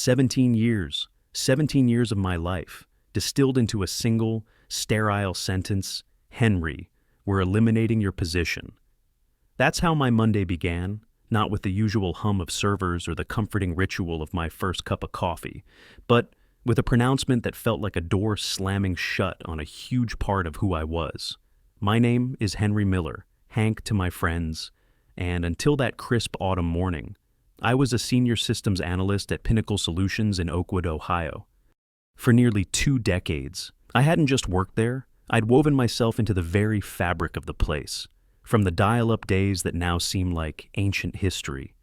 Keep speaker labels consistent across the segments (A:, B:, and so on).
A: 17 years. 17 years of my life, distilled into a single, sterile sentence: Henry, we're eliminating your position. That's how my Monday began, not with the usual hum of servers or the comforting ritual of my first cup of coffee, but with a pronouncement that felt like a door slamming shut on a huge part of who I was. My name is Henry Miller, Hank to my friends, and until that crisp autumn morning, I was a Senior Systems Analyst at Pinnacle Solutions in Oakwood, Ohio. For nearly 2 decades, I hadn't just worked there, I'd woven myself into the very fabric of the place, from the dial-up days that now seem like ancient history,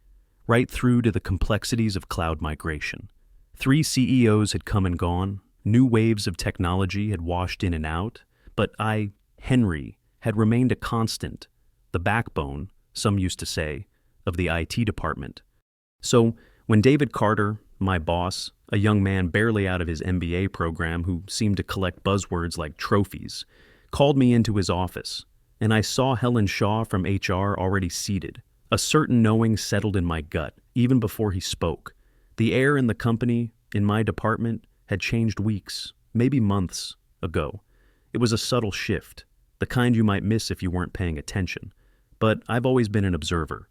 A: right through to the complexities of cloud migration. 3 CEOs had come and gone, new waves of technology had washed in and out, but I, Henry, had remained a constant, the backbone, some used to say, of the IT department. So, when David Carter, my boss, a young man barely out of his MBA program who seemed to collect buzzwords like trophies, called me into his office, and I saw Helen Shaw from HR already seated, a certain knowing settled in my gut, even before he spoke. The air in the company, in my department, had changed weeks, maybe months, ago. It was a subtle shift, the kind you might miss if you weren't paying attention. But I've always been an observer.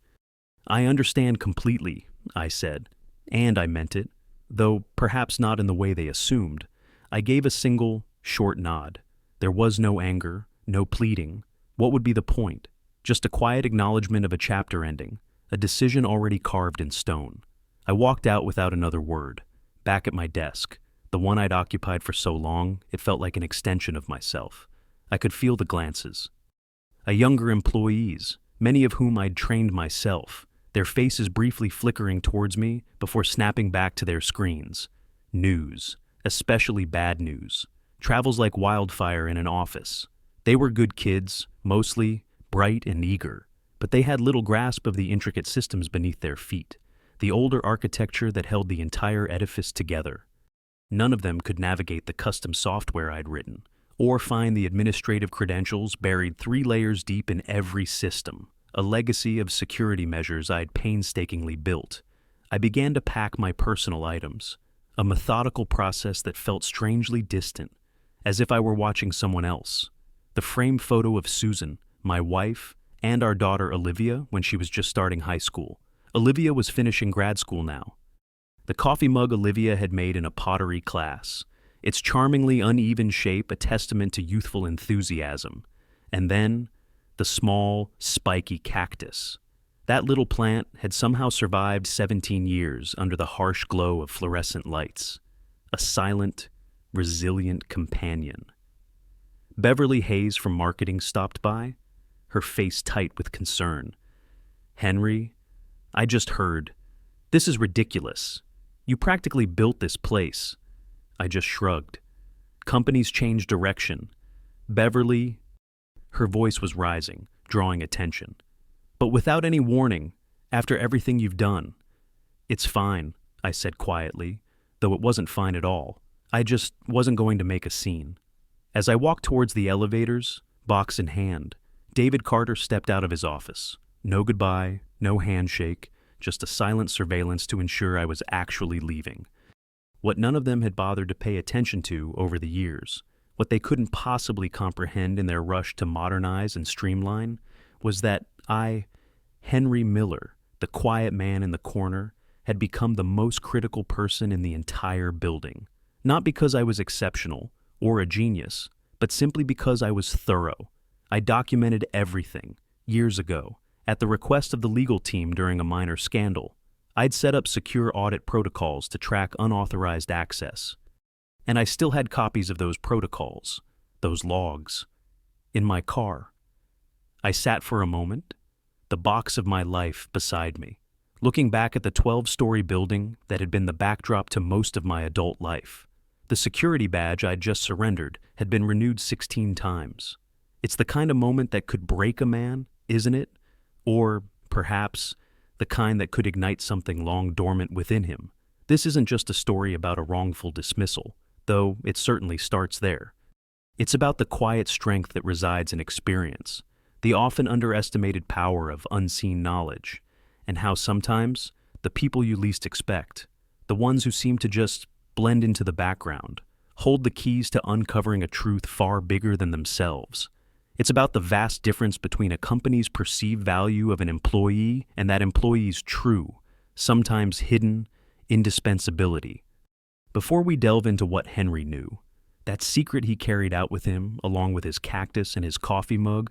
A: I understand completely, I said, and I meant it, though perhaps not in the way they assumed. I gave a single, short nod. There was no anger, no pleading. What would be the point? Just a quiet acknowledgement of a chapter ending, a decision already carved in stone. I walked out without another word, back at my desk, the one I'd occupied for so long, it felt like an extension of myself. I could feel the glances. Younger employees, many of whom I'd trained myself, their faces briefly flickering towards me before snapping back to their screens. News, especially bad news, travels like wildfire in an office. They were good kids, mostly, bright and eager, but they had little grasp of the intricate systems beneath their feet, the older architecture that held the entire edifice together. None of them could navigate the custom software I'd written, or find the administrative credentials buried 3 layers deep in every system, a legacy of security measures I'd painstakingly built. I began to pack my personal items, a methodical process that felt strangely distant, as if I were watching someone else. The framed photo of Susan, my wife, and our daughter Olivia when she was just starting high school. Olivia was finishing grad school now. The coffee mug Olivia had made in a pottery class, its charmingly uneven shape a testament to youthful enthusiasm. And then, the small, spiky cactus. That little plant had somehow survived 17 years under the harsh glow of fluorescent lights. A silent, resilient companion. Beverly Hayes from marketing stopped by, her face tight with concern. "Henry, I just heard. This is ridiculous. You practically built this place." I just shrugged. Companies change direction. Beverly, her voice was rising, drawing attention. "But without any warning, after everything you've done." "It's fine," I said quietly, though it wasn't fine at all. I just wasn't going to make a scene. As I walked towards the elevators, box in hand, David Carter stepped out of his office. No goodbye, no handshake, just a silent surveillance to ensure I was actually leaving. What none of them had bothered to pay attention to over the years, what they couldn't possibly comprehend in their rush to modernize and streamline, was that I, Henry Miller, the quiet man in the corner, had become the most critical person in the entire building. Not because I was exceptional or a genius, but simply because I was thorough. I documented everything, years ago, at the request of the legal team during a minor scandal. I'd set up secure audit protocols to track unauthorized access. And I still had copies of those protocols, those logs, in my car. I sat for a moment, the box of my life beside me, looking back at the 12-story building that had been the backdrop to most of my adult life. The security badge I'd just surrendered had been renewed 16 times. It's the kind of moment that could break a man, isn't it? Or, perhaps, the kind that could ignite something long dormant within him. This isn't just a story about a wrongful dismissal, though it certainly starts there. It's about the quiet strength that resides in experience, the often underestimated power of unseen knowledge, and how sometimes the people you least expect, the ones who seem to just blend into the background, hold the keys to uncovering a truth far bigger than themselves. It's about the vast difference between a company's perceived value of an employee and that employee's true, sometimes hidden, indispensability. Before we delve into what Henry knew, that secret he carried out with him, along with his cactus and his coffee mug,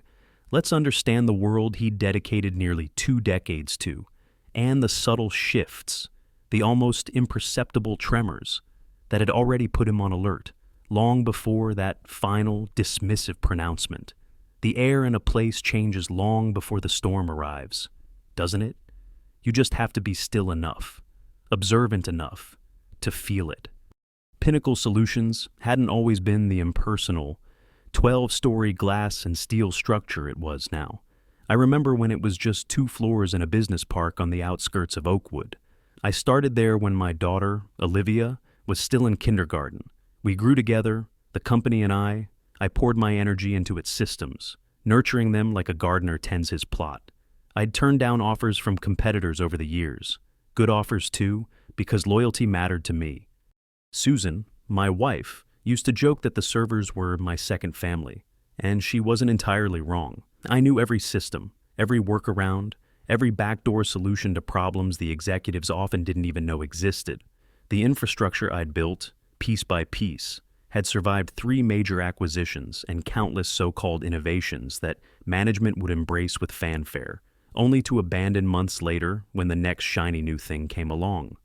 A: let's understand the world he'd dedicated nearly 2 decades to, and the subtle shifts, the almost imperceptible tremors, that had already put him on alert, long before that final, dismissive pronouncement. The air in a place changes long before the storm arrives, doesn't it? You just have to be still enough, observant enough, to feel it. Pinnacle Solutions hadn't always been the impersonal, 12-story glass and steel structure it was now. I remember when it was just 2 floors in a business park on the outskirts of Oakwood. I started there when my daughter, Olivia, was still in kindergarten. We grew together, the company and I poured my energy into its systems, nurturing them like a gardener tends his plot. I'd turned down offers from competitors over the years, good offers too, because loyalty mattered to me. Susan, my wife, used to joke that the servers were my second family, and she wasn't entirely wrong. I knew every system, every workaround, every backdoor solution to problems the executives often didn't even know existed. The infrastructure I'd built, piece by piece, had survived 3 major acquisitions and countless so-called innovations that management would embrace with fanfare, only to abandon months later when the next shiny new thing came along.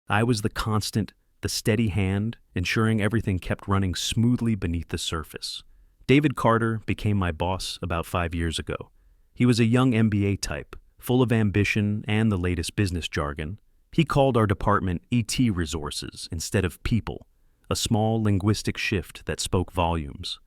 A: I was the constant, the steady hand, ensuring everything kept running smoothly beneath the surface. David Carter became my boss about 5 years ago. He was a young MBA type, full of ambition and the latest business jargon. He called our department ET resources instead of people, a small linguistic shift that spoke volumes.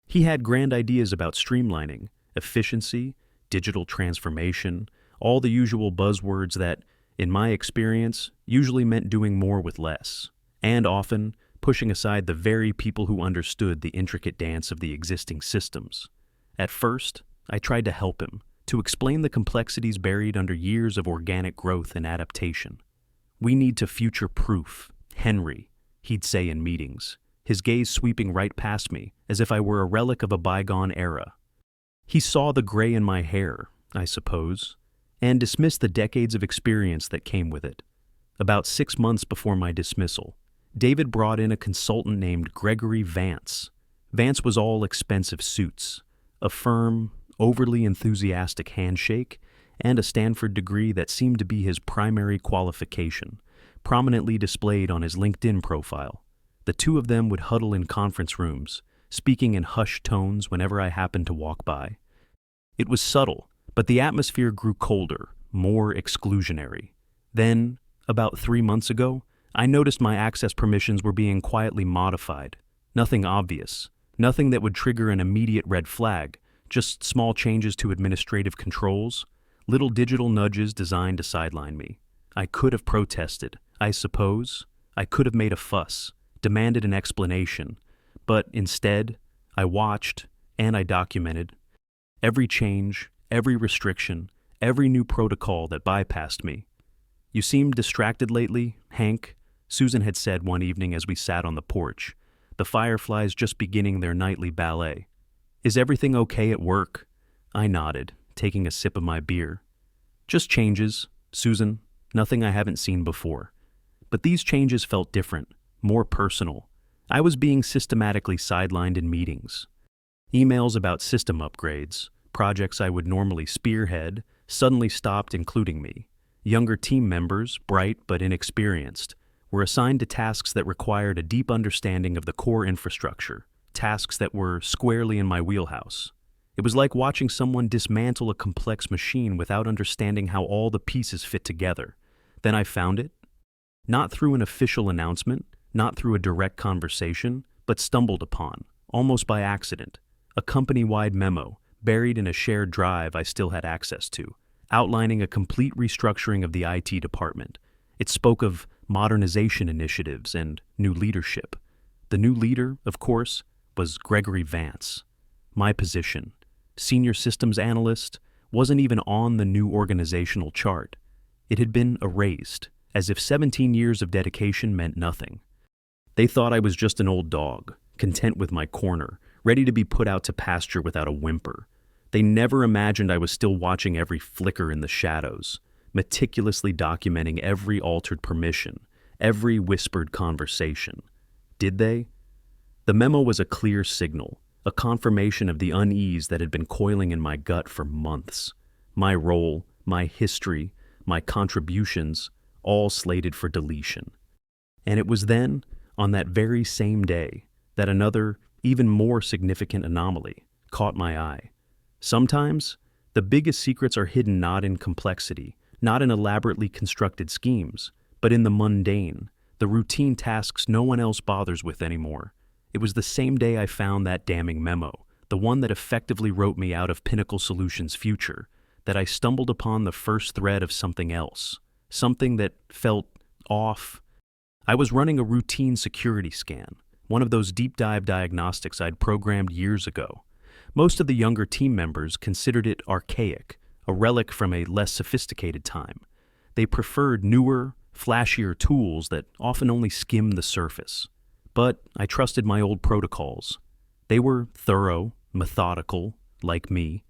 A: He had grand ideas about streamlining, efficiency, digital transformation, all the usual buzzwords that, in my experience, usually meant doing more with less, and often pushing aside the very people who understood the intricate dance of the existing systems. At first, I tried to help him, to explain the complexities buried under years of organic growth and adaptation. "We need to future-proof, Henry," he'd say in meetings, his gaze sweeping right past me as if I were a relic of a bygone era. He saw the gray in my hair, I suppose, and dismissed the decades of experience that came with it. About 6 months before my dismissal, David brought in a consultant named Gregory Vance. Vance was all expensive suits, a firm, overly enthusiastic handshake, and a Stanford degree that seemed to be his primary qualification, prominently displayed on his LinkedIn profile. The 2 of them would huddle in conference rooms, speaking in hushed tones whenever I happened to walk by. It was subtle, but the atmosphere grew colder, more exclusionary. Then, about 3 months ago, I noticed my access permissions were being quietly modified. Nothing obvious, nothing that would trigger an immediate red flag, just small changes to administrative controls, little digital nudges designed to sideline me. I could have protested, I suppose. I could have made a fuss, demanded an explanation, but instead, I watched and I documented every change, every restriction, every new protocol that bypassed me. "You seem distracted lately, Hank," Susan had said one evening as we sat on the porch, the fireflies just beginning their nightly ballet. "Is everything okay at work?" I nodded, taking a sip of my beer. "Just changes, Susan, nothing I haven't seen before." But these changes felt different, more personal. I was being systematically sidelined in meetings. Emails about system upgrades, projects I would normally spearhead, suddenly stopped including me. Younger team members, bright but inexperienced, were assigned to tasks that required a deep understanding of the core infrastructure, tasks that were squarely in my wheelhouse. It was like watching someone dismantle a complex machine without understanding how all the pieces fit together. Then I found it. Not through an official announcement, not through a direct conversation, but stumbled upon, almost by accident, a company-wide memo buried in a shared drive I still had access to, outlining a complete restructuring of the IT department. It spoke of modernization initiatives and new leadership. The new leader, of course, was Gregory Vance. My position, Senior Systems Analyst, wasn't even on the new organizational chart. It had been erased, as if 17 years of dedication meant nothing. They thought I was just an old dog, content with my corner, ready to be put out to pasture without a whimper. They never imagined I was still watching every flicker in the shadows, meticulously documenting every altered permission, every whispered conversation. Did they? The memo was a clear signal, a confirmation of the unease that had been coiling in my gut for months. My role, my history, my contributions, all slated for deletion. And it was then, on that very same day, that another, even more significant anomaly caught my eye. Sometimes, the biggest secrets are hidden not in complexity, not in elaborately constructed schemes, but in the mundane, the routine tasks no one else bothers with anymore. It was the same day I found that damning memo, the one that effectively wrote me out of Pinnacle Solutions' future, that I stumbled upon the first thread of something else, something that felt off. I was running a routine security scan, one of those deep dive diagnostics I'd programmed years ago. Most of the younger team members considered it archaic, a relic from a less sophisticated time. They preferred newer, flashier tools that often only skimmed the surface. But I trusted my old protocols. They were thorough, methodical, like me.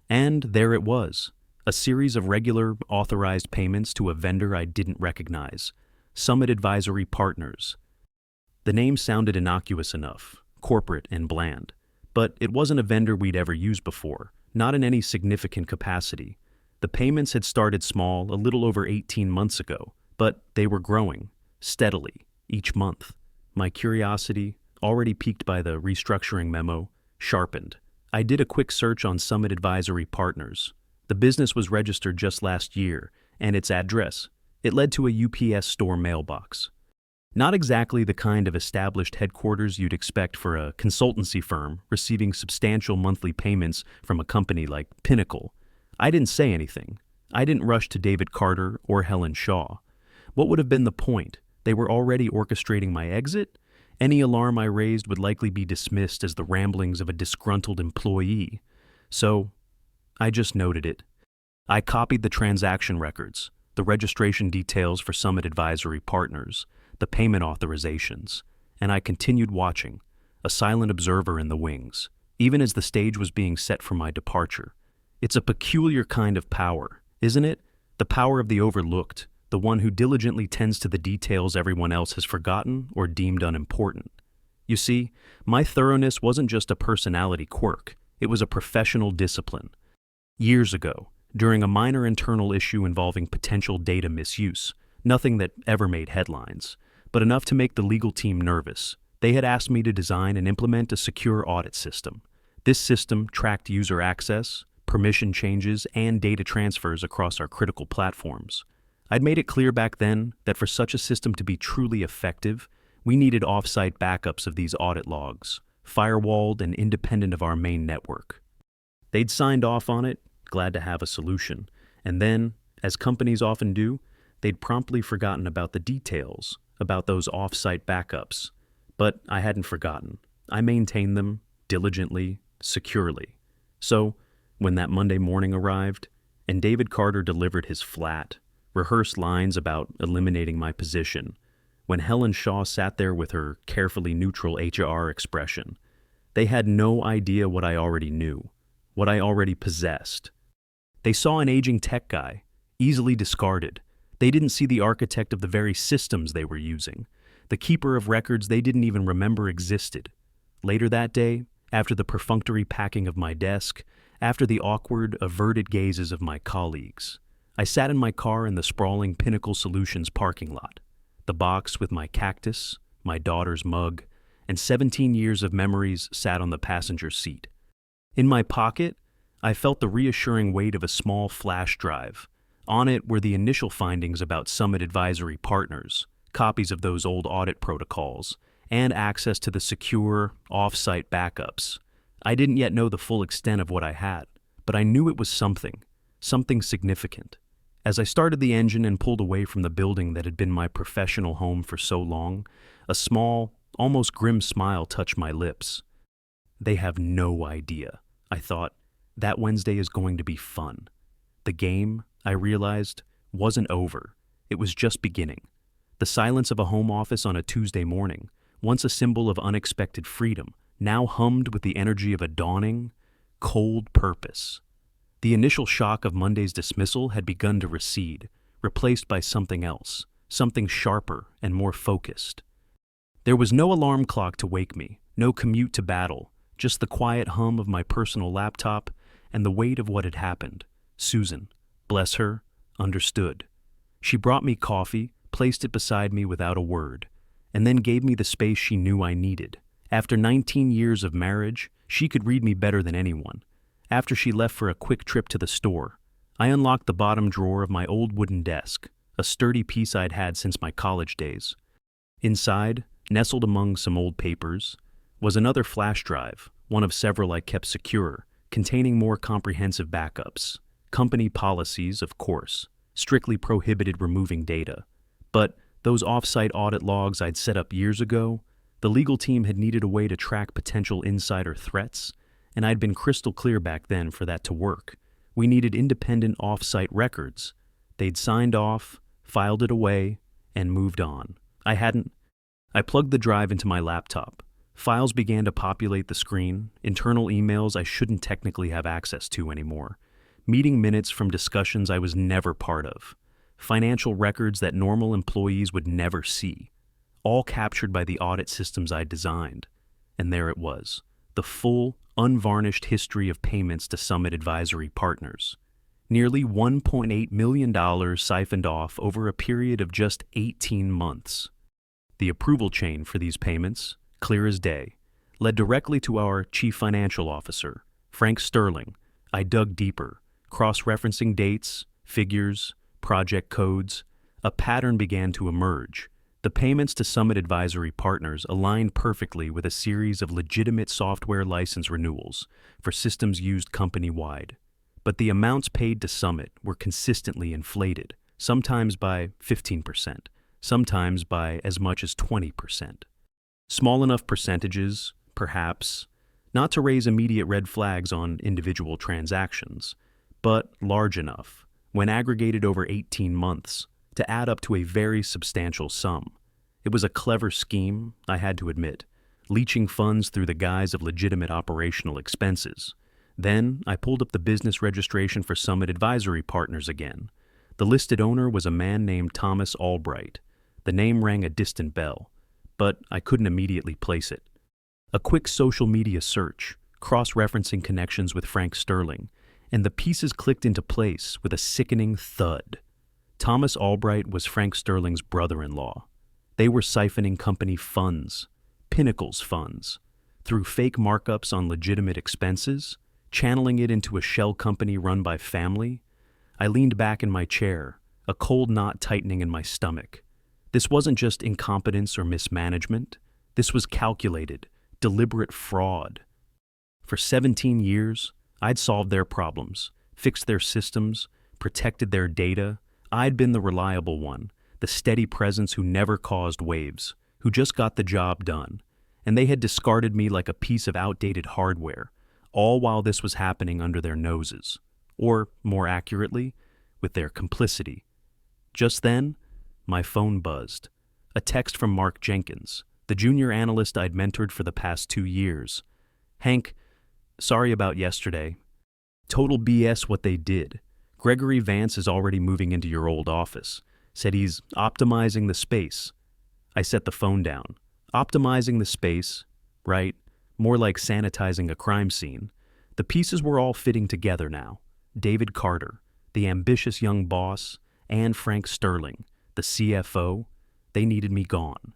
A: And there it was, a series of regular, authorized payments to a vendor I didn't recognize, Summit Advisory Partners. The name sounded innocuous enough, corporate and bland. But it wasn't a vendor we'd ever used before, not in any significant capacity. The payments had started small a little over 18 months ago, but they were growing, steadily, each month. My curiosity, already piqued by the restructuring memo, sharpened. I did a quick search on Summit Advisory Partners. The business was registered just last year, and its address, it led to a UPS store mailbox. Not exactly the kind of established headquarters you'd expect for a consultancy firm receiving substantial monthly payments from a company like Pinnacle. I didn't say anything. I didn't rush to David Carter or Helen Shaw. What would have been the point? They were already orchestrating my exit? Any alarm I raised would likely be dismissed as the ramblings of a disgruntled employee. So, I just noted it. I copied the transaction records, the registration details for Summit Advisory Partners, the payment authorizations, and I continued watching, a silent observer in the wings, even as the stage was being set for my departure. It's a peculiar kind of power, isn't it? The power of the overlooked, the one who diligently tends to the details everyone else has forgotten or deemed unimportant. You see, my thoroughness wasn't just a personality quirk, it was a professional discipline. Years ago, during a minor internal issue involving potential data misuse, nothing that ever made headlines, but enough to make the legal team nervous, they had asked me to design and implement a secure audit system. This system tracked user access, permission changes, and data transfers across our critical platforms. I'd made it clear back then that for such a system to be truly effective, we needed off-site backups of these audit logs, firewalled and independent of our main network. They'd signed off on it, glad to have a solution, and then, as companies often do, they'd promptly forgotten about the details, about those off-site backups. But I hadn't forgotten. I maintained them, diligently, securely. So, when that Monday morning arrived, and David Carter delivered his flat, rehearsed lines about eliminating my position, when Helen Shaw sat there with her carefully neutral HR expression, they had no idea what I already knew, what I already possessed. They saw an aging tech guy, easily discarded. They didn't see the architect of the very systems they were using, the keeper of records they didn't even remember existed. Later that day, after the perfunctory packing of my desk, after the awkward, averted gazes of my colleagues, I sat in my car in the sprawling Pinnacle Solutions parking lot, the box with my cactus, my daughter's mug, and 17 years of memories sat on the passenger seat. In my pocket, I felt the reassuring weight of a small flash drive. On it were the initial findings about Summit Advisory Partners, copies of those old audit protocols, and access to the secure, off-site backups. I didn't yet know the full extent of what I had, but I knew it was something significant. As I started the engine and pulled away from the building that had been my professional home for so long, a small, almost grim smile touched my lips. They have no idea, I thought. That Wednesday is going to be fun. The game, I realized, wasn't over. it was just beginning. The silence of a home office on a Tuesday morning, once a symbol of unexpected freedom, now hummed with the energy of a dawning, cold purpose. The initial shock of Monday's dismissal had begun to recede, replaced by something else, something sharper and more focused. There was no alarm clock to wake me, no commute to battle, just the quiet hum of my personal laptop and the weight of what had happened. Susan, bless her, understood. She brought me coffee, placed it beside me without a word, and then gave me the space she knew I needed. After 19 years of marriage, she could read me better than anyone. After she left for a quick trip to the store, I unlocked the bottom drawer of my old wooden desk, a sturdy piece I'd had since my college days. Inside, nestled among some old papers, was another flash drive, one of several I kept secure, containing more comprehensive backups. Company policies, of course, strictly prohibited removing data. But those off-site audit logs I'd set up years ago, the legal team had needed a way to track potential insider threats, and I'd been crystal clear back then for that to work. We needed independent off-site records. They'd signed off, filed it away, and moved on. I plugged the drive into my laptop. Files began to populate the screen, internal emails I shouldn't technically have access to anymore, meeting minutes from discussions I was never part of, financial records that normal employees would never see, all captured by the audit systems I designed. And there it was, the full, unvarnished history of payments to Summit Advisory Partners. Nearly $1.8 million siphoned off over a period of just 18 months. The approval chain for these payments, clear as day, led directly to our Chief Financial Officer, Frank Sterling. I dug deeper, cross-referencing dates, figures, project codes. A pattern began to emerge. The payments to Summit Advisory Partners aligned perfectly with a series of legitimate software license renewals for systems used company-wide. But the amounts paid to Summit were consistently inflated, sometimes by 15%, sometimes by as much as 20%. Small enough percentages, perhaps, not to raise immediate red flags on individual transactions, but large enough, when aggregated over 18 months, to add up to a very substantial sum. It was a clever scheme, I had to admit, leeching funds through the guise of legitimate operational expenses. Then I pulled up the business registration for Summit Advisory Partners again. The listed owner was a man named Thomas Albright. The name rang a distant bell, but I couldn't immediately place it. A quick social media search, cross-referencing connections with Frank Sterling, and the pieces clicked into place with a sickening thud. Thomas Albright was Frank Sterling's brother-in-law. They were siphoning company funds, Pinnacle's funds, through fake markups on legitimate expenses, channeling it into a shell company run by family. I leaned back in my chair, a cold knot tightening in my stomach. This wasn't just incompetence or mismanagement. This was calculated, deliberate fraud. For 17 years, I'd solved their problems, fixed their systems, protected their data. I'd been the reliable one, the steady presence who never caused waves, who just got the job done. And they had discarded me like a piece of outdated hardware, all while this was happening under their noses, or, more accurately, with their complicity. Just then, my phone buzzed. A text from Mark Jenkins, the junior analyst I'd mentored for the past 2 years. "Hank, sorry about yesterday. Total BS what they did. Gregory Vance is already moving into your old office. Said he's optimizing the space." I set the phone down. Optimizing the space, right? More like sanitizing a crime scene. The pieces were all fitting together now. David Carter, the ambitious young boss, and Frank Sterling, the CFO, they needed me gone.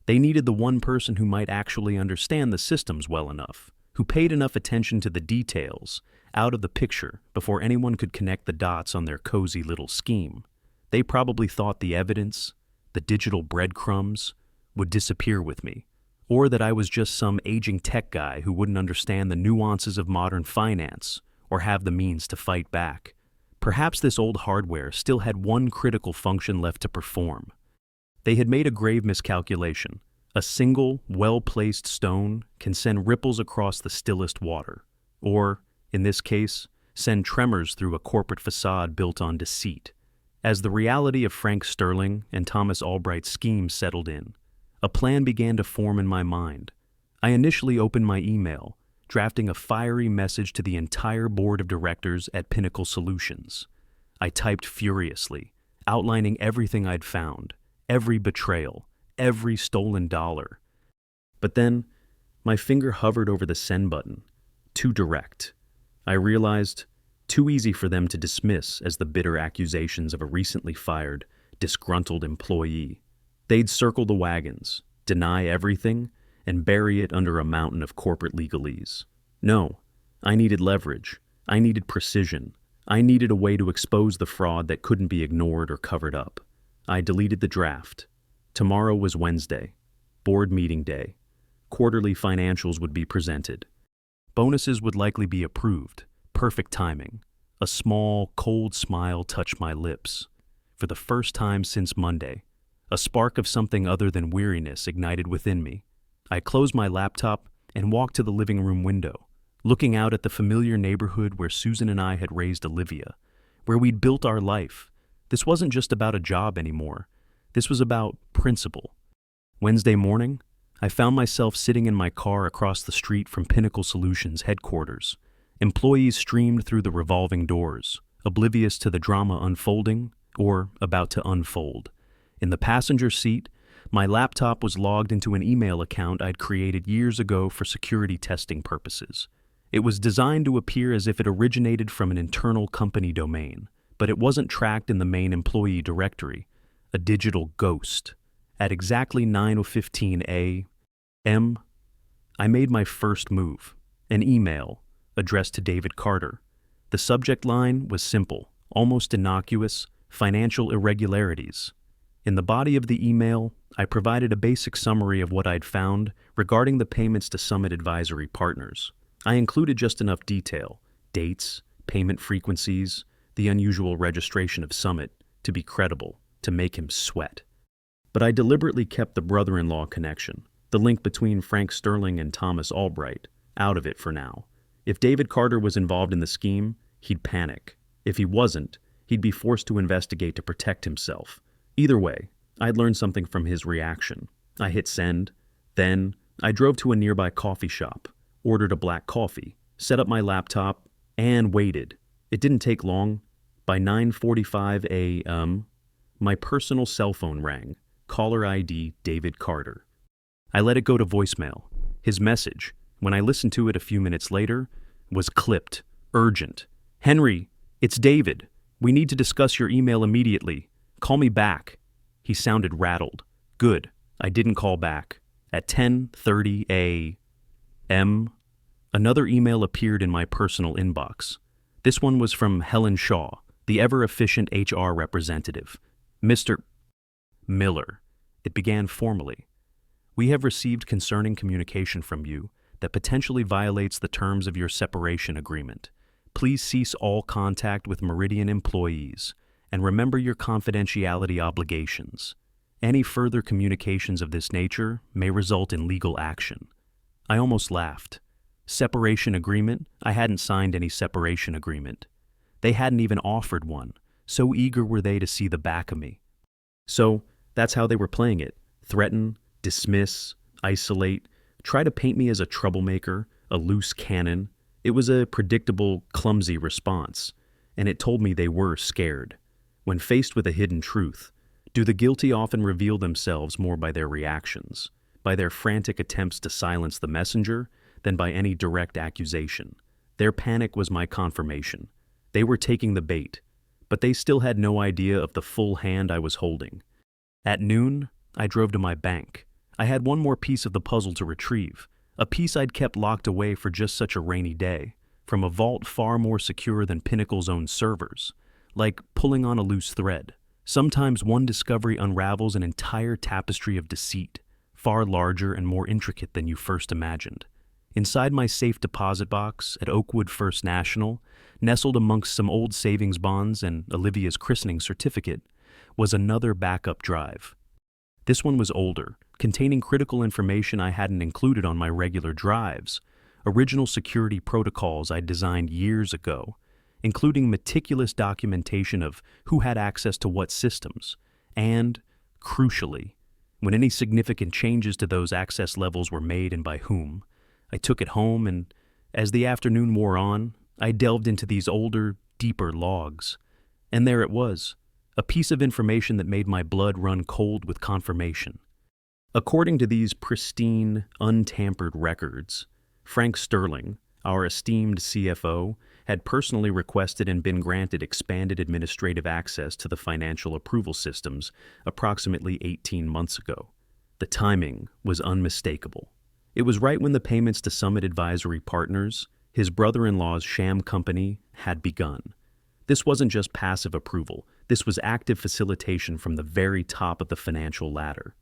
A: They needed the one person who might actually understand the systems well enough, who paid enough attention to the details, out of the picture before anyone could connect the dots on their cozy little scheme. They probably thought the evidence, the digital breadcrumbs, would disappear with me, or that I was just some aging tech guy who wouldn't understand the nuances of modern finance or have the means to fight back. Perhaps this old hardware still had one critical function left to perform. They had made a grave miscalculation. A single, well-placed stone can send ripples across the stillest water, or, in this case, send tremors through a corporate facade built on deceit. As the reality of Frank Sterling and Thomas Albright's scheme settled in, a plan began to form in my mind. I initially opened my email, drafting a fiery message to the entire board of directors at Pinnacle Solutions. I typed furiously, outlining everything I'd found, every betrayal, every stolen dollar. But then, my finger hovered over the send button. Too direct. I realized, too easy for them to dismiss as the bitter accusations of a recently fired, disgruntled employee. They'd circle the wagons, deny everything, and bury it under a mountain of corporate legalese. No, I needed leverage. I needed precision. I needed a way to expose the fraud that couldn't be ignored or covered up. I deleted the draft. Tomorrow was Wednesday, board meeting day. Quarterly financials would be presented. Bonuses would likely be approved. Perfect timing. A small, cold smile touched my lips. For the first time since Monday, a spark of something other than weariness ignited within me. I closed my laptop and walked to the living room window, looking out at the familiar neighborhood where Susan and I had raised Olivia, where we'd built our life. This wasn't just about a job anymore. This was about principle. Wednesday morning, I found myself sitting in my car across the street from Pinnacle Solutions headquarters. Employees streamed through the revolving doors, oblivious to the drama unfolding or about to unfold. In the passenger seat, my laptop was logged into an email account I'd created years ago for security testing purposes. It was designed to appear as if it originated from an internal company domain, but it wasn't tracked in the main employee directory, a digital ghost. At exactly 9:15 a.m., I made my first move, an email addressed to David Carter. The subject line was simple, almost innocuous: financial irregularities. In the body of the email, I provided a basic summary of what I'd found regarding the payments to Summit Advisory Partners. I included just enough detail, dates, payment frequencies, the unusual registration of Summit, to be credible, to make him sweat. But I deliberately kept the brother-in-law connection, the link between Frank Sterling and Thomas Albright, out of it for now. If David Carter was involved in the scheme, he'd panic. If he wasn't, he'd be forced to investigate to protect himself. Either way, I'd learned something from his reaction. I hit send. Then, I drove to a nearby coffee shop, ordered a black coffee, set up my laptop, and waited. It didn't take long. By 9:45 a.m., my personal cell phone rang. Caller ID David Carter. I let it go to voicemail. His message, when I listened to it a few minutes later, was clipped, urgent. "Henry, it's David. We need to discuss your email immediately. Call me back." He sounded rattled. Good. I didn't call back. At 10:30 a.m., another email appeared in my personal inbox. This one was from Helen Shaw, the ever-efficient HR representative. "Mr. Miller," it began formally. "We have received concerning communication from you that potentially violates the terms of your separation agreement. Please cease all contact with Meridian employees and remember your confidentiality obligations. Any further communications of this nature may result in legal action." I almost laughed. Separation agreement? I hadn't signed any separation agreement. They hadn't even offered one, so eager were they to see the back of me. So, that's how they were playing it. Threaten, dismiss, isolate, try to paint me as a troublemaker, a loose cannon. It was a predictable, clumsy response, and it told me they were scared. When faced with a hidden truth, do the guilty often reveal themselves more by their reactions, by their frantic attempts to silence the messenger, than by any direct accusation? Their panic was my confirmation. They were taking the bait, but they still had no idea of the full hand I was holding. At noon, I drove to my bank. I had one more piece of the puzzle to retrieve, a piece I'd kept locked away for just such a rainy day, from a vault far more secure than Pinnacle's own servers, like pulling on a loose thread. Sometimes one discovery unravels an entire tapestry of deceit, far larger and more intricate than you first imagined. Inside my safe deposit box at Oakwood First National, nestled amongst some old savings bonds and Olivia's christening certificate, was another backup drive. This one was older, containing critical information I hadn't included on my regular drives, original security protocols I'd designed years ago. including meticulous documentation of who had access to what systems, and, crucially, when any significant changes to those access levels were made and by whom. I took it home, and as the afternoon wore on, I delved into these older, deeper logs. And there it was, a piece of information that made my blood run cold with confirmation. According to these pristine, untampered records, Frank Sterling, our esteemed CFO, had personally requested and been granted expanded administrative access to the financial approval systems approximately 18 months ago. The timing was unmistakable. It was right when the payments to Summit Advisory Partners, his brother-in-law's sham company, had begun. This wasn't just passive approval. This was active facilitation from the very top of the financial ladder.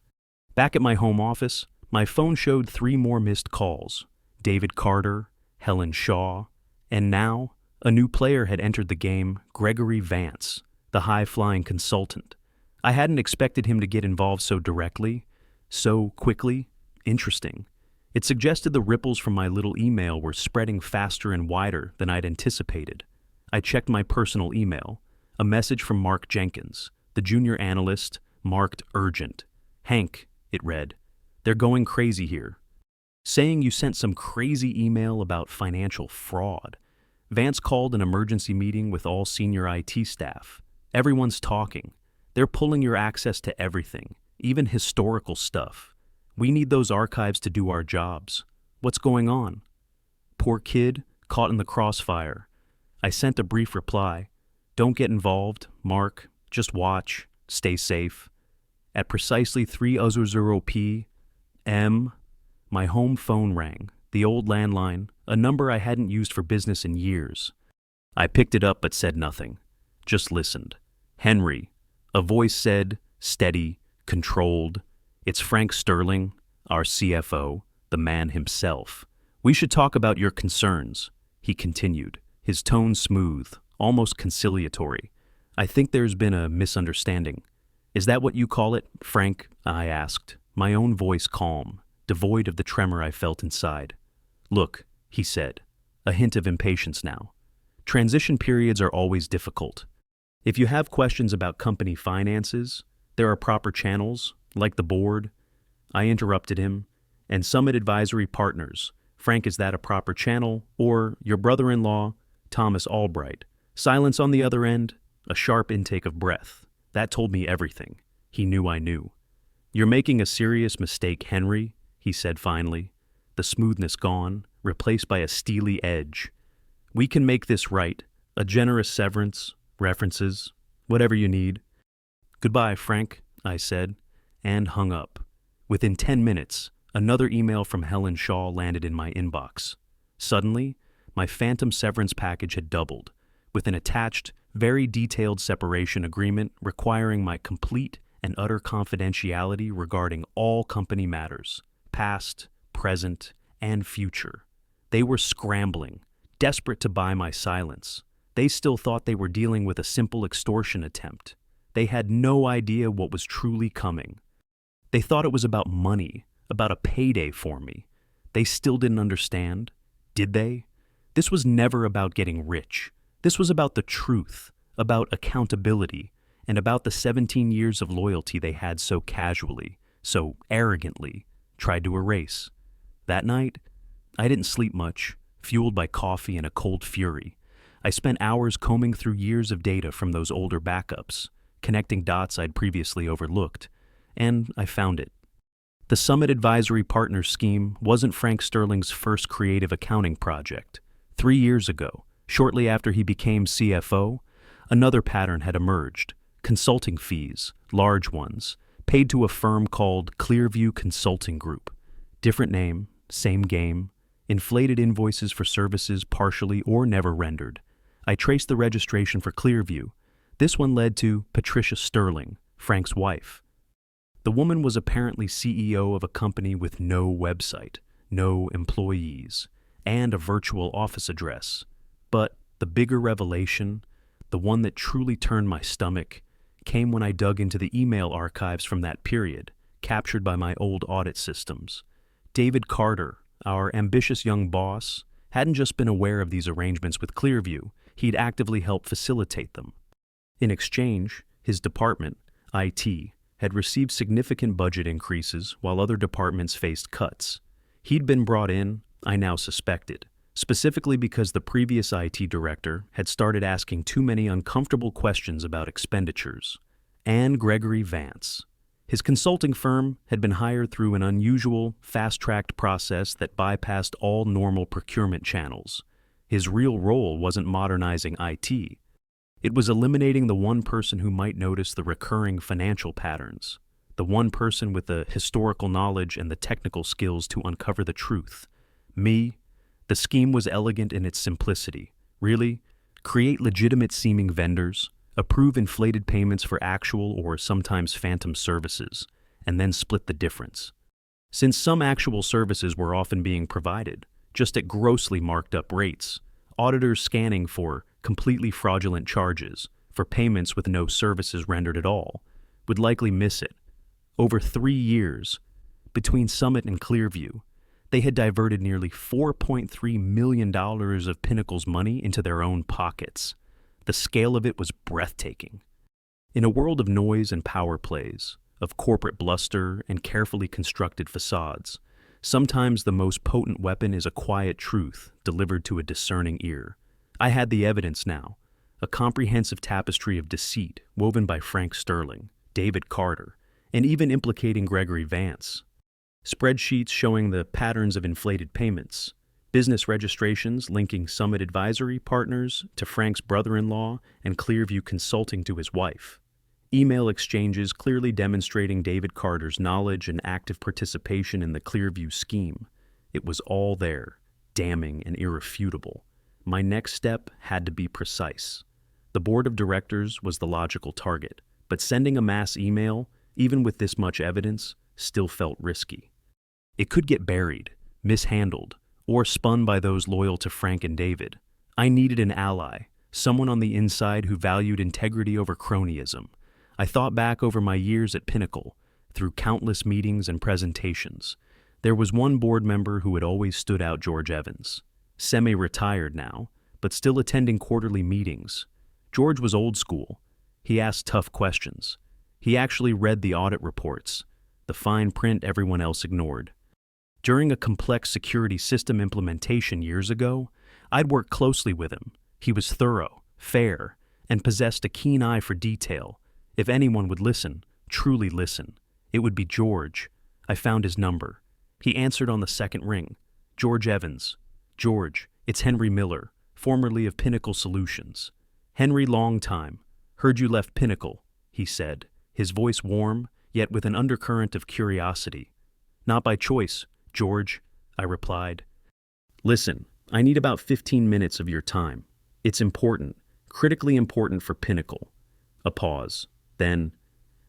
A: Back at my home office, my phone showed 3 more missed calls. David Carter, Helen Shaw, and now a new player had entered the game, Gregory Vance, the high-flying consultant. I hadn't expected him to get involved so directly, so quickly. Interesting. It suggested the ripples from my little email were spreading faster and wider than I'd anticipated. I checked my personal email, a message from Mark Jenkins, the junior analyst, marked urgent. "Hank," it read, "they're going crazy here. Saying you sent some crazy email about financial fraud. Vance called an emergency meeting with all senior IT staff. Everyone's talking. They're pulling your access to everything, even historical stuff. We need those archives to do our jobs. What's going on?" Poor kid, caught in the crossfire. I sent a brief reply. "Don't get involved, Mark. Just watch. Stay safe." At precisely 3:00 p.m., my home phone rang, the old landline, a number I hadn't used for business in years. I picked it up but said nothing, just listened. "Henry," a voice said, steady, controlled. "It's Frank Sterling, our CFO, the man himself. We should talk about your concerns," he continued, his tone smooth, almost conciliatory. "I think there's been a misunderstanding." "Is that what you call it, Frank?" I asked, my own voice calm, devoid of the tremor I felt inside. "Look," he said, a hint of impatience now. "Transition periods are always difficult. If you have questions about company finances, there are proper channels, like the board." I interrupted him. "And Summit Advisory Partners. Frank, is that a proper channel? Or your brother-in-law, Thomas Albright?" Silence on the other end, a sharp intake of breath. That told me everything. He knew I knew. "You're making a serious mistake, Henry," he said finally, the smoothness gone, replaced by a steely edge. "We can make this right. A generous severance, references, whatever you need." "Goodbye, Frank," I said, and hung up. Within 10 minutes, another email from Helen Shaw landed in my inbox. Suddenly, my phantom severance package had doubled, with an attached, very detailed separation agreement requiring my complete and utter confidentiality regarding all company matters, past, present, and future. They were scrambling, desperate to buy my silence. They still thought they were dealing with a simple extortion attempt. They had no idea what was truly coming. They thought it was about money, about a payday for me. They still didn't understand. Did they? This was never about getting rich. This was about the truth, about accountability, and about the 17 years of loyalty they had so casually, so arrogantly, tried to erase. That night, I didn't sleep much, fueled by coffee and a cold fury. I spent hours combing through years of data from those older backups, connecting dots I'd previously overlooked, and I found it. The Summit Advisory Partners scheme wasn't Frank Sterling's first creative accounting project. 3 years ago, shortly after he became CFO, another pattern had emerged. Consulting fees, large ones, paid to a firm called Clearview Consulting Group. Different name, same game, inflated invoices for services partially or never rendered. I traced the registration for Clearview. This one led to Patricia Sterling, Frank's wife. The woman was apparently CEO of a company with no website, no employees, and a virtual office address. But the bigger revelation, the one that truly turned my stomach, came when I dug into the email archives from that period, captured by my old audit systems. David Carter, our ambitious young boss, hadn't just been aware of these arrangements with Clearview, he'd actively helped facilitate them. In exchange, his department, IT, had received significant budget increases while other departments faced cuts. He'd been brought in, I now suspected, specifically because the previous IT director had started asking too many uncomfortable questions about expenditures. And Gregory Vance. His consulting firm had been hired through an unusual, fast-tracked process that bypassed all normal procurement channels. His real role wasn't modernizing IT. It was eliminating the one person who might notice the recurring financial patterns, the one person with the historical knowledge and the technical skills to uncover the truth. Me. The scheme was elegant in its simplicity. Really, create legitimate-seeming vendors, approve inflated payments for actual or sometimes phantom services, and then split the difference. Since some actual services were often being provided, just at grossly marked up rates, auditors scanning for completely fraudulent charges for payments with no services rendered at all would likely miss it. Over 3 years, between Summit and Clearview, they had diverted nearly $4.3 million of Pinnacle's money into their own pockets. The scale of it was breathtaking. In a world of noise and power plays, of corporate bluster and carefully constructed facades, sometimes the most potent weapon is a quiet truth delivered to a discerning ear. I had the evidence now, a comprehensive tapestry of deceit woven by Frank Sterling, David Carter, and even implicating Gregory Vance. Spreadsheets showing the patterns of inflated payments, business registrations linking Summit Advisory partners to Frank's brother-in-law and Clearview Consulting to his wife. Email exchanges clearly demonstrating David Carter's knowledge and active participation in the Clearview scheme. It was all there, damning and irrefutable. My next step had to be precise. The board of directors was the logical target, but sending a mass email, even with this much evidence, still felt risky. It could get buried, mishandled, or spun by those loyal to Frank and David. I needed an ally, someone on the inside who valued integrity over cronyism. I thought back over my years at Pinnacle, through countless meetings and presentations. There was one board member who had always stood out, George Evans. Semi-retired now, but still attending quarterly meetings. George was old school. He asked tough questions. He actually read the audit reports, the fine print everyone else ignored. During a complex security system implementation years ago, I'd worked closely with him. He was thorough, fair, and possessed a keen eye for detail. If anyone would listen, truly listen, it would be George. I found his number. He answered on the second ring. George Evans. George, it's Henry Miller, formerly of Pinnacle Solutions. Henry, long time. Heard you left Pinnacle, he said, his voice warm, yet with an undercurrent of curiosity. Not by choice, George, I replied. Listen, I need about 15 minutes of your time. It's important, critically important for Pinnacle. A pause. Then,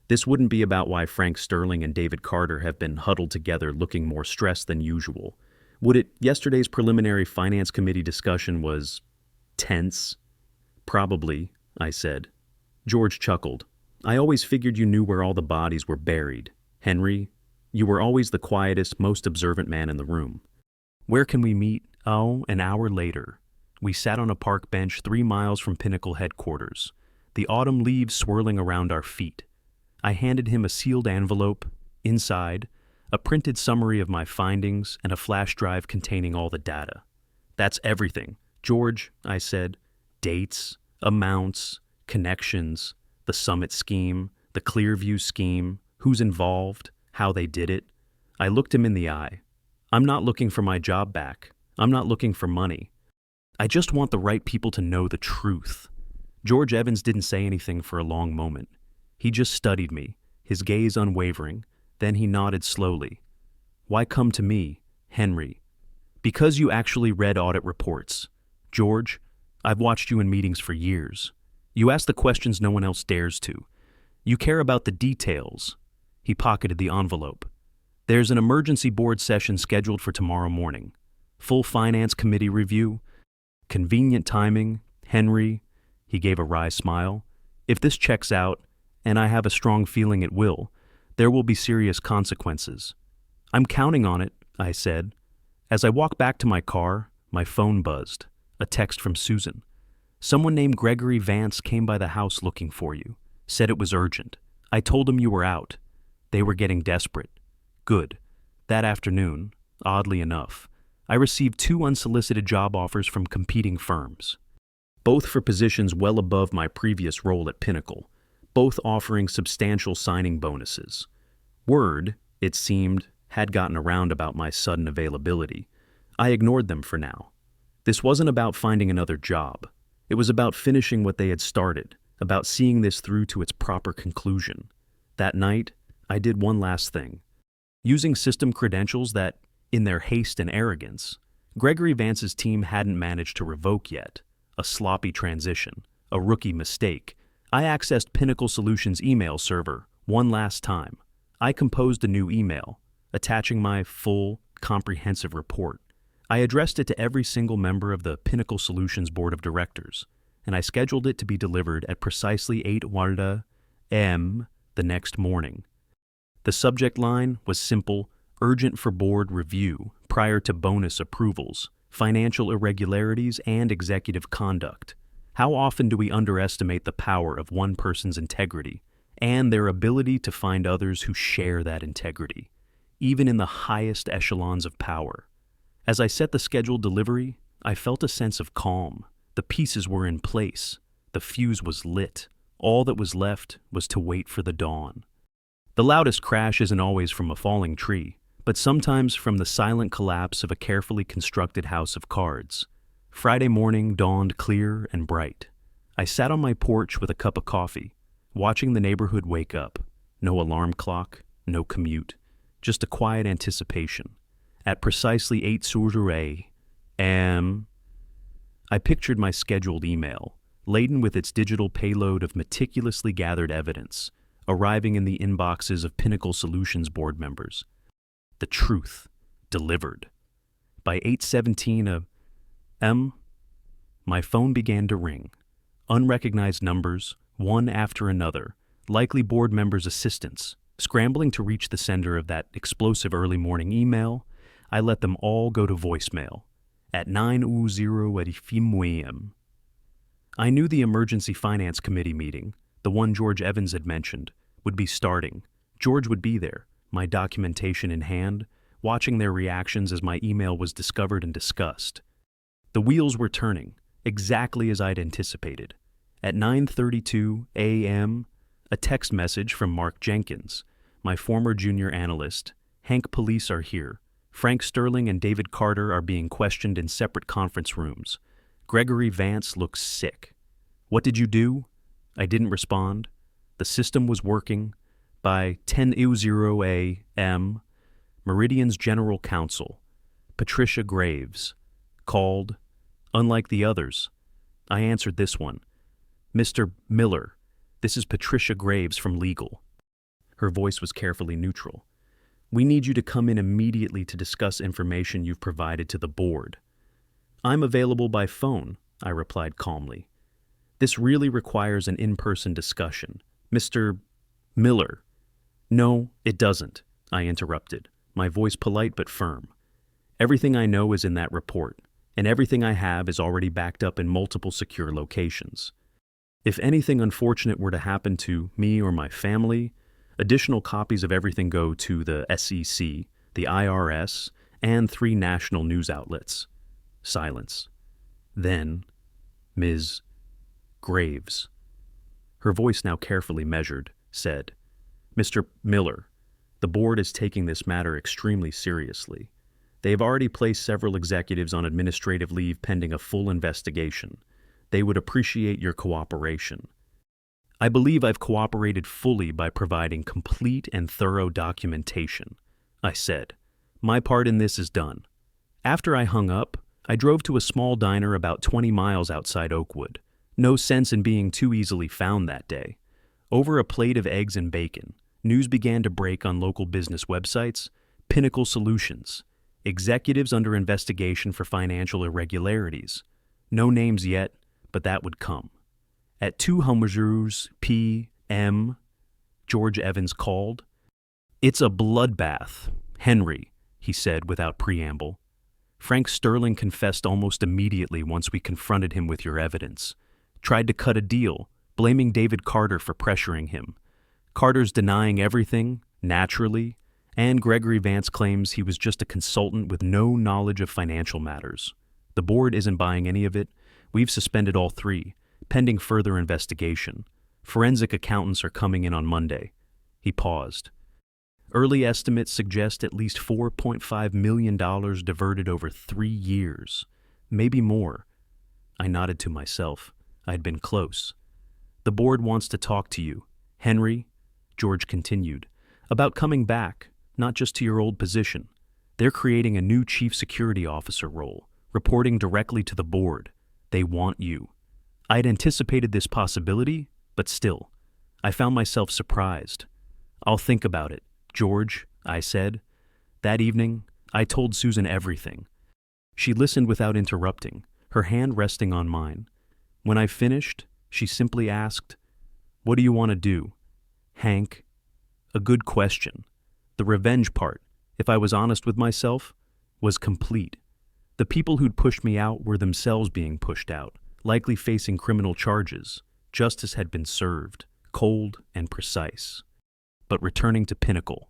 A: this wouldn't be about why Frank Sterling and David Carter have been huddled together looking more stressed than usual. Would it? Yesterday's preliminary finance committee discussion was tense? Probably, I said. George chuckled. I always figured you knew where all the bodies were buried. Henry, you were always the quietest, most observant man in the room. Where can we meet? Oh, an hour later. We sat on a park bench 3 miles from Pinnacle headquarters, the autumn leaves swirling around our feet. I handed him a sealed envelope. Inside, a printed summary of my findings and a flash drive containing all the data. That's everything. George, I said. Dates, amounts, connections, the Summit scheme, the Clearview scheme, who's involved, how they did it. I looked him in the eye. I'm not looking for my job back. I'm not looking for money. I just want the right people to know the truth. George Evans didn't say anything for a long moment. He just studied me, his gaze unwavering. Then he nodded slowly. Why come to me, Henry? Because you actually read audit reports. George, I've watched you in meetings for years. You ask the questions no one else dares to. You care about the details. He pocketed the envelope. There's an emergency board session scheduled for tomorrow morning. Full finance committee review. Convenient timing, Henry. He gave a wry smile. If this checks out, and I have a strong feeling it will, there will be serious consequences. I'm counting on it, I said. As I walked back to my car, my phone buzzed. A text from Susan. Someone named Gregory Vance came by the house looking for you. Said it was urgent. I told them you were out. They were getting desperate. Good. That afternoon, oddly enough, I received 2 unsolicited job offers from competing firms, both for positions well above my previous role at Pinnacle, both offering substantial signing bonuses. Word, it seemed, had gotten around about my sudden availability. I ignored them for now. This wasn't about finding another job. It was about finishing what they had started, about seeing this through to its proper conclusion. That night, I did one last thing. Using system credentials that, in their haste and arrogance, Gregory Vance's team hadn't managed to revoke yet, a sloppy transition, a rookie mistake, I accessed Pinnacle Solutions' email server one last time. I composed a new email, attaching my full, comprehensive report. I addressed it to every single member of the Pinnacle Solutions Board of Directors, and I scheduled it to be delivered at precisely 8:00 a.m. the next morning. The subject line was simple: urgent for board review prior to bonus approvals, financial irregularities, and executive conduct. How often do we underestimate the power of one person's integrity and their ability to find others who share that integrity, even in the highest echelons of power? As I set the scheduled delivery, I felt a sense of calm. The pieces were in place. The fuse was lit. All that was left was to wait for the dawn. The loudest crash isn't always from a falling tree, but sometimes from the silent collapse of a carefully constructed house of cards. Friday morning dawned clear and bright. I sat on my porch with a cup of coffee, watching the neighborhood wake up. No alarm clock, no commute, just a quiet anticipation. At precisely 8:00 a.m., I pictured my scheduled email, laden with its digital payload of meticulously gathered evidence, arriving in the inboxes of Pinnacle Solutions board members. The truth, delivered. By 8:17 a.m., my phone began to ring. Unrecognized numbers, one after another, likely board members' assistants, scrambling to reach the sender of that explosive early morning email. I let them all go to voicemail. At 9:00 a.m., I knew the Emergency Finance Committee meeting, the one George Evans had mentioned, would be starting. George would be there, my documentation in hand, watching their reactions as my email was discovered and discussed. The wheels were turning, exactly as I'd anticipated. At 9:32 a.m., a text message from Mark Jenkins, my former junior analyst. Hank, police are here. Frank Sterling and David Carter are being questioned in separate conference rooms. Gregory Vance looks sick. What did you do? I didn't respond. The system was working. By 10:00 a.m., Meridian's general counsel, Patricia Graves, called. Unlike the others, I answered this one. Mr. Miller, this is Patricia Graves from legal. Her voice was carefully neutral. We need you to come in immediately to discuss information you've provided to the board. I'm available by phone, I replied calmly. This really requires an in-person discussion. Mr. Miller. No, it doesn't, I interrupted, my voice polite but firm. Everything I know is in that report, and everything I have is already backed up in multiple secure locations. If anything unfortunate were to happen to me or my family, additional copies of everything go to the SEC, the IRS, and 3 national news outlets. Silence. Then, Ms. Graves, her voice now carefully measured, said, Mr. Miller, the board is taking this matter extremely seriously. They have already placed several executives on administrative leave pending a full investigation. They would appreciate your cooperation. I believe I've cooperated fully by providing complete and thorough documentation, I said. My part in this is done. After I hung up, I drove to a small diner about 20 miles outside Oakwood. No sense in being too easily found that day. Over a plate of eggs and bacon, news began to break on local business websites. Pinnacle Solutions, executives under investigation for financial irregularities. No names yet, but that would come. At 2:00 p.m., George Evans called. It's a bloodbath, Henry, he said without preamble. Frank Sterling confessed almost immediately once we confronted him with your evidence. Tried to cut a deal, blaming David Carter for pressuring him. Carter's denying everything, naturally, and Gregory Vance claims he was just a consultant with no knowledge of financial matters. The board isn't buying any of it. We've suspended all three, pending further investigation. Forensic accountants are coming in on Monday. He paused. Early estimates suggest at least $4.5 million diverted over 3 years. Maybe more. I nodded to myself. I'd been close. The board wants to talk to you, Henry, George continued, about coming back, not just to your old position. They're creating a new chief security officer role, reporting directly to the board. They want you. I'd anticipated this possibility, but still, I found myself surprised. I'll think about it, George, I said. That evening, I told Susan everything. She listened without interrupting, her hand resting on mine. When I finished, she simply asked, "What do you want to do, Hank?" A good question. The revenge part, if I was honest with myself, was complete. The people who'd pushed me out were themselves being pushed out, likely facing criminal charges. Justice had been served, cold and precise. But returning to Pinnacle,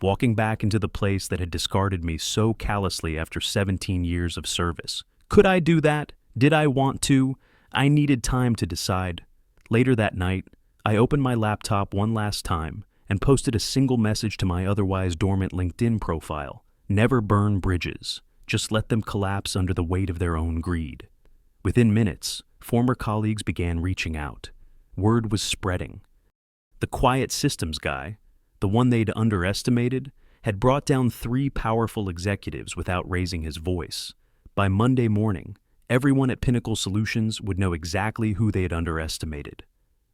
A: walking back into the place that had discarded me so callously after 17 years of service. Could I do that? Did I want to? I needed time to decide. Later that night, I opened my laptop one last time and posted a single message to my otherwise dormant LinkedIn profile. Never burn bridges. Just let them collapse under the weight of their own greed. Within minutes, former colleagues began reaching out. Word was spreading. The quiet systems guy, the one they'd underestimated, had brought down 3 powerful executives without raising his voice. By Monday morning, everyone at Pinnacle Solutions would know exactly who they had underestimated.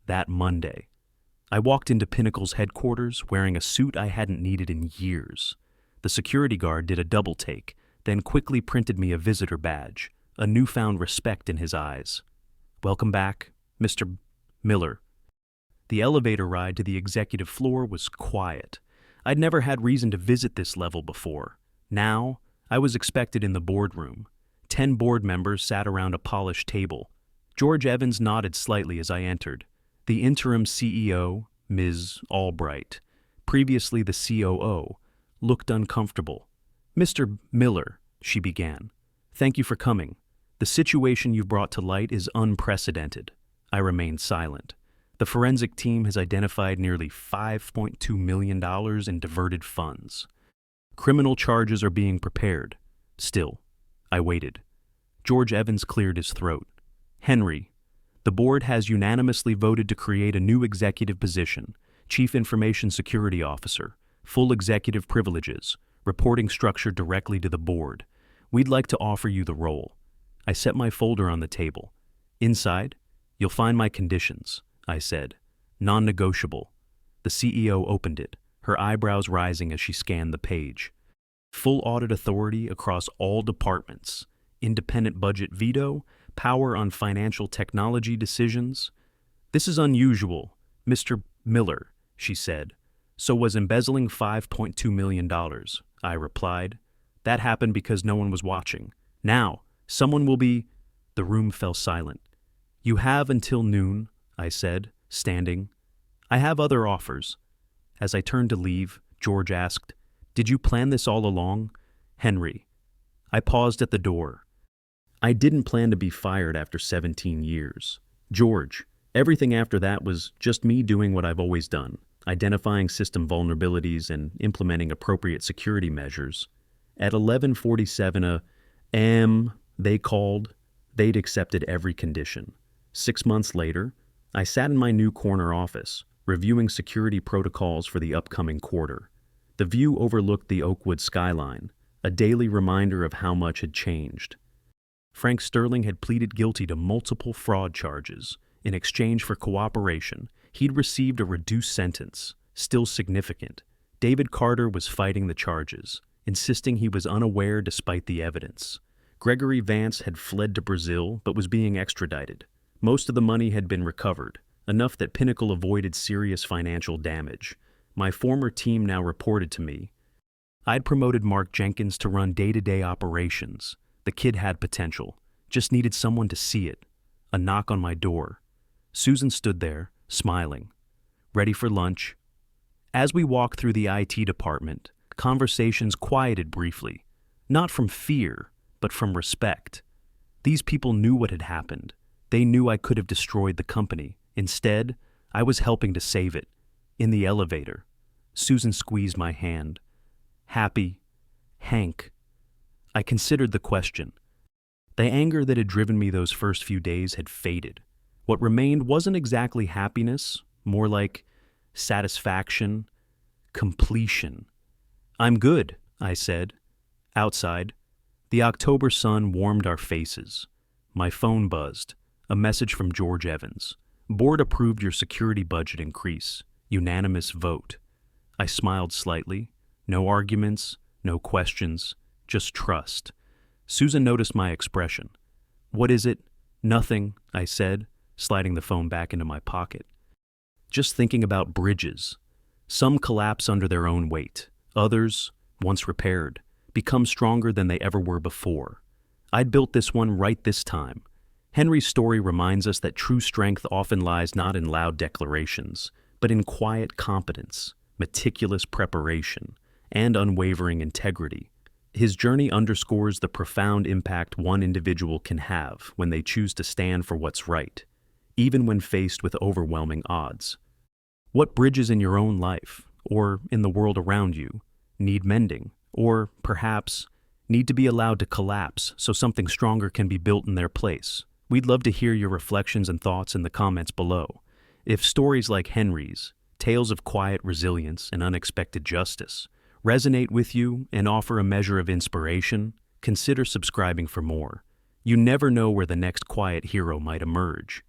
A: That Monday, I walked into Pinnacle's headquarters wearing a suit I hadn't needed in years. The security guard did a double take, then quickly printed me a visitor badge, a newfound respect in his eyes. "Welcome back, Mr. Miller." The elevator ride to the executive floor was quiet. I'd never had reason to visit this level before. Now, I was expected in the boardroom. 10 board members sat around a polished table. George Evans nodded slightly as I entered. The interim CEO, Ms. Albright, previously the COO, looked uncomfortable. "Mr. Miller," she began, "thank you for coming. The situation you've brought to light is unprecedented." I remained silent. The forensic team has identified nearly $5.2 million in diverted funds. Criminal charges are being prepared. Still, I waited. George Evans cleared his throat. "Henry, the board has unanimously voted to create a new executive position, Chief Information Security Officer, full executive privileges, reporting structure directly to the board. We'd like to offer you the role." I set my folder on the table. "Inside, you'll find my conditions," I said. "Non-negotiable." The CEO opened it, her eyebrows rising as she scanned the page. Full audit authority across all departments, independent budget veto, power on financial technology decisions. "This is unusual, Mr. Miller," she said. "So was embezzling $5.2 million, I replied. "That happened because no one was watching. Now, someone will be—" The room fell silent. "You have until noon," I said, standing. "I have other offers." As I turned to leave, George asked, "Did you plan this all along, Henry?" I paused at the door. I didn't plan to be fired after 17 years. George, everything after that was just me doing what I've always done, identifying system vulnerabilities and implementing appropriate security measures. At 11:47 a.m., they called. They'd accepted every condition. 6 months later, I sat in my new corner office, reviewing security protocols for the upcoming quarter. The view overlooked the Oakwood skyline, a daily reminder of how much had changed. Frank Sterling had pleaded guilty to multiple fraud charges. In exchange for cooperation, he'd received a reduced sentence, still significant. David Carter was fighting the charges, insisting he was unaware despite the evidence. Gregory Vance had fled to Brazil but was being extradited. Most of the money had been recovered, enough that Pinnacle avoided serious financial damage. My former team now reported to me. I'd promoted Mark Jenkins to run day-to-day operations. The kid had potential, just needed someone to see it. a knock on my door. Susan stood there, smiling, ready for lunch. As we walked through the IT department, conversations quieted briefly, not from fear, but from respect. These people knew what had happened. They knew I could have destroyed the company. Instead, I was helping to save it. In the elevator, Susan squeezed my hand. Happy, Hank. I considered the question. The anger that had driven me those first few days had faded. What remained wasn't exactly happiness, more like satisfaction, completion. I'm good, I said. Outside, the October sun warmed our faces. My phone buzzed. A message from George Evans. Board approved your security budget increase. Unanimous vote. I smiled slightly. No arguments, no questions, just trust. Susan noticed my expression. What is it? Nothing, I said, sliding the phone back into my pocket. Just thinking about bridges. Some collapse under their own weight. Others, once repaired, become stronger than they ever were before. I'd built this one right this time. Henry's story reminds us that true strength often lies not in loud declarations, but in quiet competence, meticulous preparation, and unwavering integrity. His journey underscores the profound impact one individual can have when they choose to stand for what's right, even when faced with overwhelming odds. What bridges in your own life, or in the world around you, need mending, or perhaps need to be allowed to collapse so something stronger can be built in their place? We'd love to hear your reflections and thoughts in the comments below. If stories like Henry's, tales of quiet resilience and unexpected justice, resonate with you and offer a measure of inspiration, consider subscribing for more. You never know where the next quiet hero might emerge.